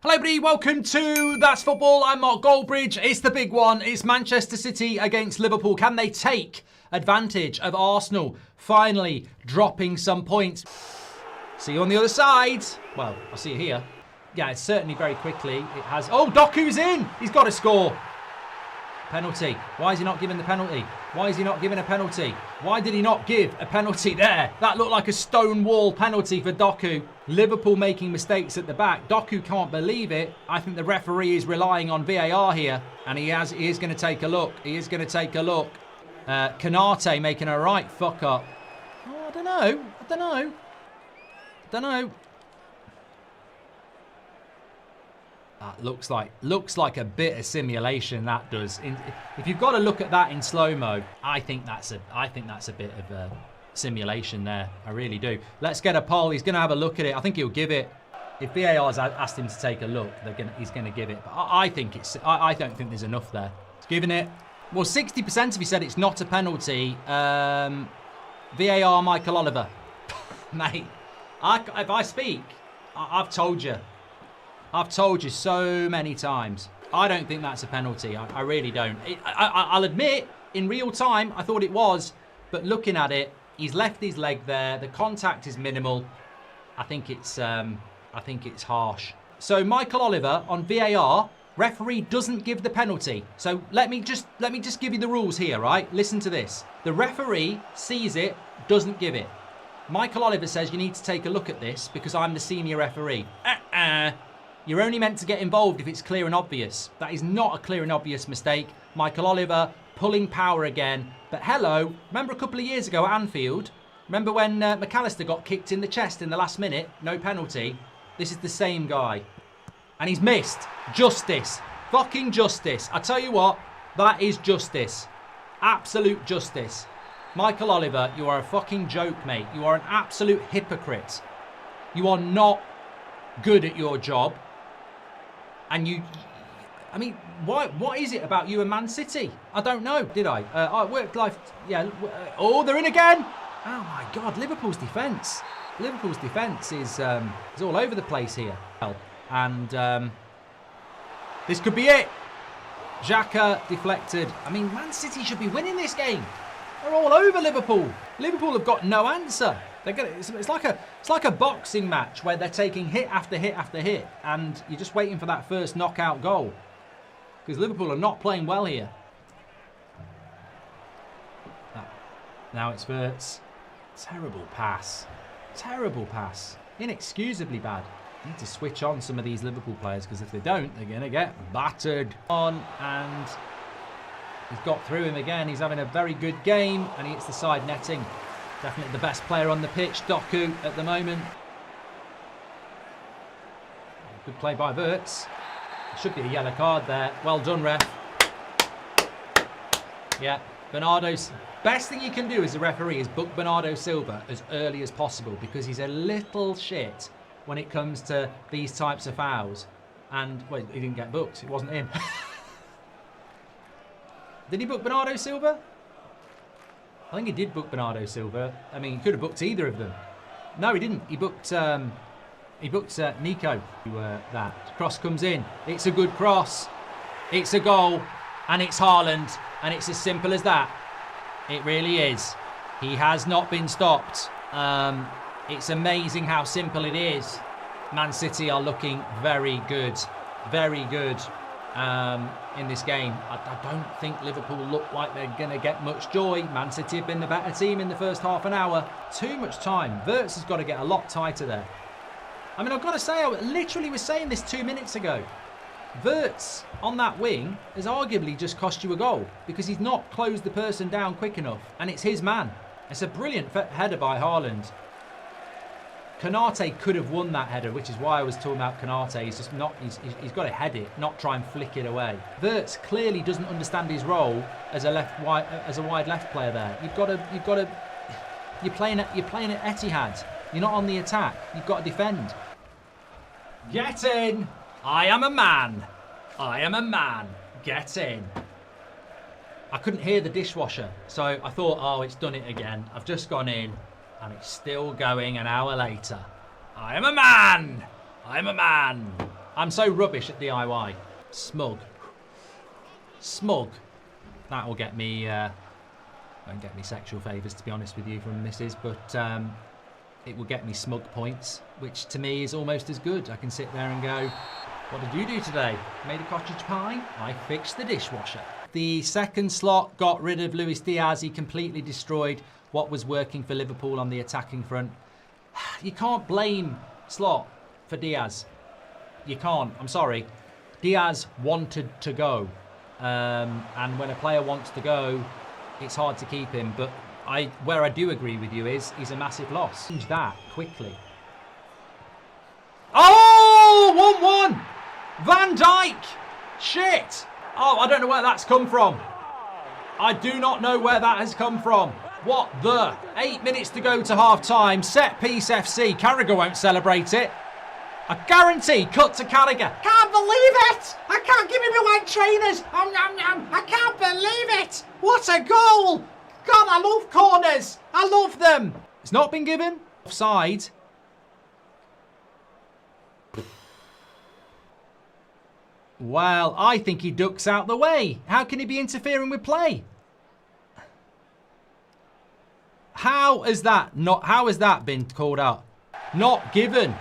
Hello everybody, welcome to That's Football. I'm Mark Goldbridge. It's the big one. It's Manchester City against Liverpool. Can they take advantage of Arsenal finally dropping some points? See you on the other side. Well, I'll see you here. Yeah, it's certainly very quickly. It has... Oh, Doku's in! He's got to score. Penalty. Why is he not giving the penalty? Why is he not giving a penalty? Why did he not give a penalty there? That looked like a stone wall penalty for Doku. Liverpool making mistakes at the back. Doku can't believe it. I think the referee is relying on VAR here. And he is going to take a look. He is going to take a look. Kanate making a right fuck up. Oh, I don't know. That looks like a bit of simulation. That does. If you've got to look at that in slow mo, I think that's a bit of a simulation there. I really do. Let's get a poll. He's going to have a look at it. I think he'll give it. If VAR's asked him to take a look, he's going to give it. But I think it's. I don't think there's enough there. He's giving it. Well, 60% of you said it's not a penalty. VAR, Michael Oliver, mate. If I speak, I've told you. I've told you so many times. I don't think that's a penalty. I really don't. I'll admit, in real time, I thought it was. But looking at it, he's left his leg there. The contact is minimal. I think it's harsh. So Michael Oliver on VAR, referee doesn't give the penalty. So let me just give you the rules here, right? Listen to this. The referee sees it, doesn't give it. Michael Oliver says you need to take a look at this because I'm the senior referee. You're only meant to get involved if it's clear and obvious. That is not a clear and obvious mistake. Michael Oliver pulling power again. But hello, remember a couple of years ago at Anfield? Remember when McAllister got kicked in the chest in the last minute? No penalty. This is the same guy. And he's missed. Justice. Fucking justice. I tell you what, that is justice. Absolute justice. Michael Oliver, you are a fucking joke, mate. You are an absolute hypocrite. You are not good at your job. And I mean, what is it about you and Man City? I don't know, did I? Work life, yeah. Oh, they're in again. Oh my God, Liverpool's defence. Liverpool's defence is all over the place here. And this could be it. Xhaka deflected. I mean, Man City should be winning this game. They're all over Liverpool. Liverpool have got no answer. It's like a boxing match where they're taking hit after hit after hit, and you're just waiting for that first knockout goal. Because Liverpool are not playing well here. Now it's Wirtz. Terrible pass. Terrible pass. Inexcusably bad. Need to switch on some of these Liverpool players because if they don't, they're going to get battered. And he's got through him again. He's having a very good game, and he hits the side netting. Definitely the best player on the pitch, Doku, at the moment. Good play by Wirtz. Should be a yellow card there. Well done, ref. Yeah, Bernardo's... Best thing you can do as a referee is book Bernardo Silva as early as possible because he's a little shit when it comes to these types of fouls. And, well, he didn't get booked. It wasn't him. Did he book Bernardo Silva? I think he did book Bernardo Silva. I mean, he could have booked either of them. No, he didn't. He booked Nico. That cross comes in. It's a good cross. It's a goal, and it's Haaland, and it's as simple as that. It really is. He has not been stopped. It's amazing how simple it is. Man City are looking very good, in this game. I don't think Liverpool look like they're going to get much joy. Man City have been the better team in the first half an hour. Too much time. Wirtz has got to get a lot tighter there. I mean, I've got to say, I literally was saying this 2 minutes ago. Wirtz on that wing has arguably just cost you a goal because he's not closed the person down quick enough, and it's his man. It's a brilliant header by Haaland. Kanate could have won that header, which is why I was talking about Kanate. He's just not. He's got to head it, not try and flick it away. Wirtz clearly doesn't understand his role as a wide left player. There, you've got to. You're playing at Etihad. You're not on the attack. You've got to defend. Get in! I am a man. I am a man. Get in. I couldn't hear the dishwasher, so I thought, oh, it's done it again. I've just gone in, and it's still going an hour later. I am a man. I am a man. I'm so rubbish at DIY. Smug. Smug. That will get me... won't get me sexual favours, to be honest with you, from missus, but it will get me smug points, which to me is almost as good. I can sit there and go, what did you do today? Made a cottage pie? I fixed the dishwasher. The second slot got rid of Luis Diaz. He completely destroyed what was working for Liverpool on the attacking front. You can't blame Slot for Diaz. You can't. I'm sorry. Diaz wanted to go. And when a player wants to go, it's hard to keep him. But where I do agree with you is he's a massive loss. Change that quickly. Oh! 1-1! Van Dijk! Shit! Oh, I don't know where that's come from. I do not know where that has come from. What the? 8 minutes to go to half-time. Set piece FC. Carragher won't celebrate it. I guarantee cut to Carragher. Can't believe it! I can't give me my white trainers. I can't believe it! What a goal! God, I love corners. I love them. It's not been given. Offside. Well, I think he ducks out the way. How can he be interfering with play? How has that been called out? Not given.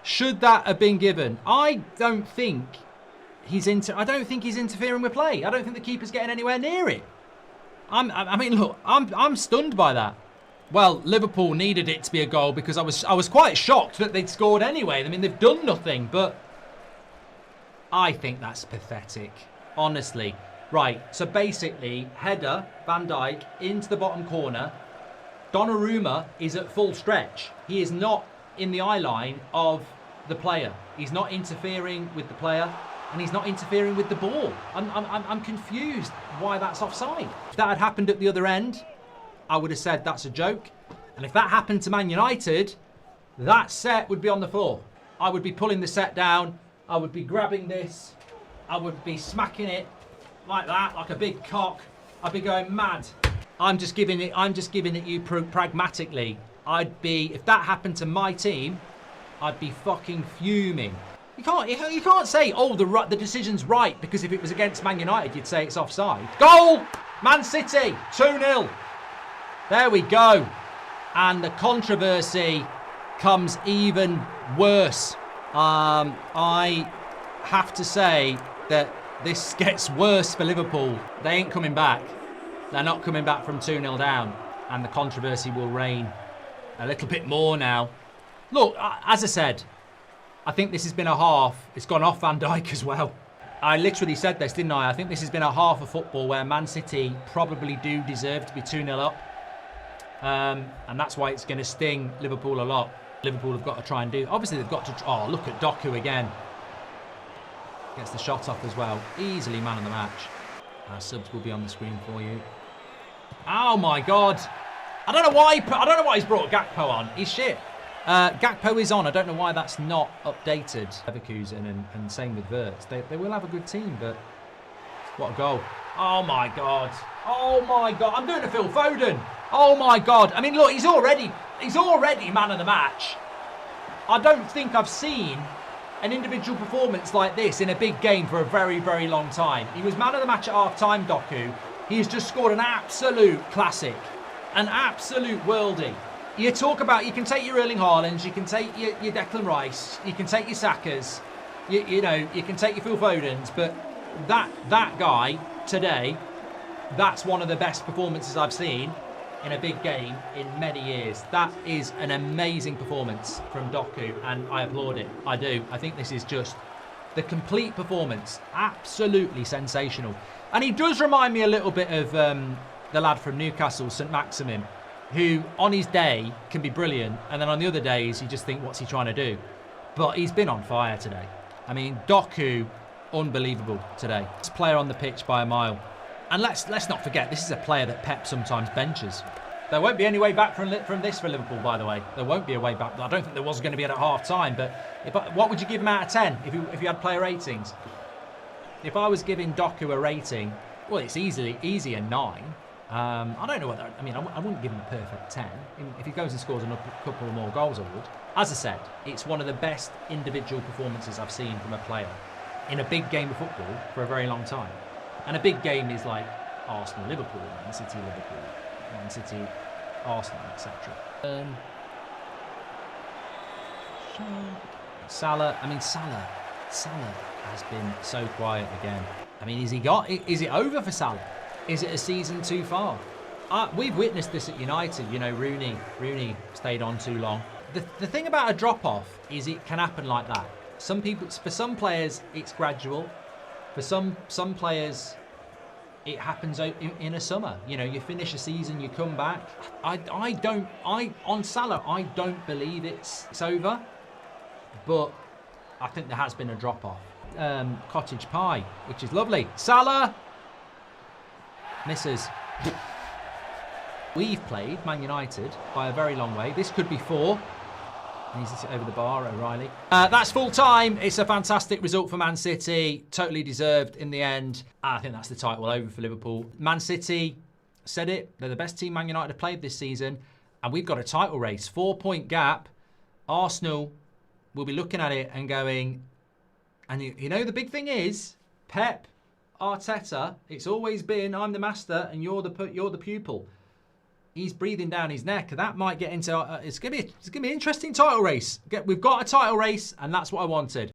Should that have been given? I don't think he's interfering with play. I don't think the keeper's getting anywhere near it. I mean, look, I'm stunned by that. Well, Liverpool needed it to be a goal because I was quite shocked that they'd scored anyway. I mean, they've done nothing, but I think that's pathetic, honestly. Right, so basically, header, Van Dijk, into the bottom corner. Donnarumma is at full stretch. He is not in the eye line of the player. He's not interfering with the player, and he's not interfering with the ball. I'm confused why that's offside. If that had happened at the other end, I would have said that's a joke. And if that happened to Man United, that set would be on the floor. I would be pulling the set down. I would be grabbing this. I would be smacking it like that, like a big cock. I'd be going mad. I'm just giving it you pragmatically. If that happened to my team, I'd be fucking fuming. You can't say, oh, the decision's right, because if it was against Man United, you'd say it's offside. Goal! Man City, 2-0. There we go. And the controversy comes even worse. I have to say that this gets worse for Liverpool. They ain't coming back. They're not coming back from 2-0 down. And the controversy will reign a little bit more now. Look, as I said, I think this has been a half. It's gone off Van Dijk as well. I literally said this, didn't I? I think this has been a half of football where Man City probably do deserve to be 2-0 up. And that's why it's going to sting Liverpool a lot. Liverpool have got to try and do... Obviously, they've got to... Oh, look at Doku again. Gets the shot off as well. Easily man of the match. Our subs will be on the screen for you. Oh, my God. I don't know why he's brought Gakpo on. He's shit. Gakpo is on. I don't know why that's not updated. Leverkusen and same with Wirtz. They will have a good team, but... What a goal. Oh, my God. Oh, my God. I'm doing a Phil Foden. Oh, my God. I mean, look, he's already man of the match. I don't think I've seen an individual performance like this in a big game for a very, very long time. He was man of the match at half-time, Doku. He's just scored an absolute classic. An absolute worldie. You talk about, you can take your Erling Haalands, you can take your Declan Rice, you can take your Sakas, you know, you can take your Phil Fodens, but that guy today, that's one of the best performances I've seen in a big game in many years. That is an amazing performance from Doku, and I applaud it. I do. I think this is just the complete performance. Absolutely sensational. And he does remind me a little bit of the lad from Newcastle, St Maximin, who on his day can be brilliant, and then on the other days you just think, what's he trying to do? But he's been on fire today. I mean, Doku, unbelievable today. Best player on the pitch by a mile. And let's not forget, this is a player that Pep sometimes benches. There won't be any way back from this for Liverpool, by the way. There won't be a way back. I don't think there was going to be at half-time, but what would you give him out of 10 if you had player ratings? If I was giving Doku a rating, well, it's easy a 9. I don't know whether... I mean, I wouldn't give him a perfect 10. If he goes and scores a couple more goals, I would. As I said, it's one of the best individual performances I've seen from a player in a big game of football for a very long time. And a big game is like Arsenal, Liverpool, Man City, Liverpool, Man City, Arsenal, etc. Salah has been so quiet again. I mean, is it over for Salah? Is it a season too far? We've witnessed this at United. You know, Rooney stayed on too long. The thing about a drop-off is it can happen like that. For some players, it's gradual. For some players, it happens in a summer. You know, you finish a season, you come back. On Salah, I don't believe it's over. But I think there has been a drop-off. Cottage pie, which is lovely. Salah misses. We've played Man United by a very long way. This could be 4. Needs to sit over the bar, O'Reilly. That's full time. It's a fantastic result for Man City. Totally deserved in the end. I think that's the title over for Liverpool. Man City said it. They're the best team Man United have played this season. And we've got a title race. 4-point gap. Arsenal will be looking at it and going... And you know, the big thing is, Pep, Arteta, it's always been, I'm the master and you're the pupil. He's breathing down his neck. That might get into... it's gonna be an interesting title race. We've got a title race, and that's what I wanted.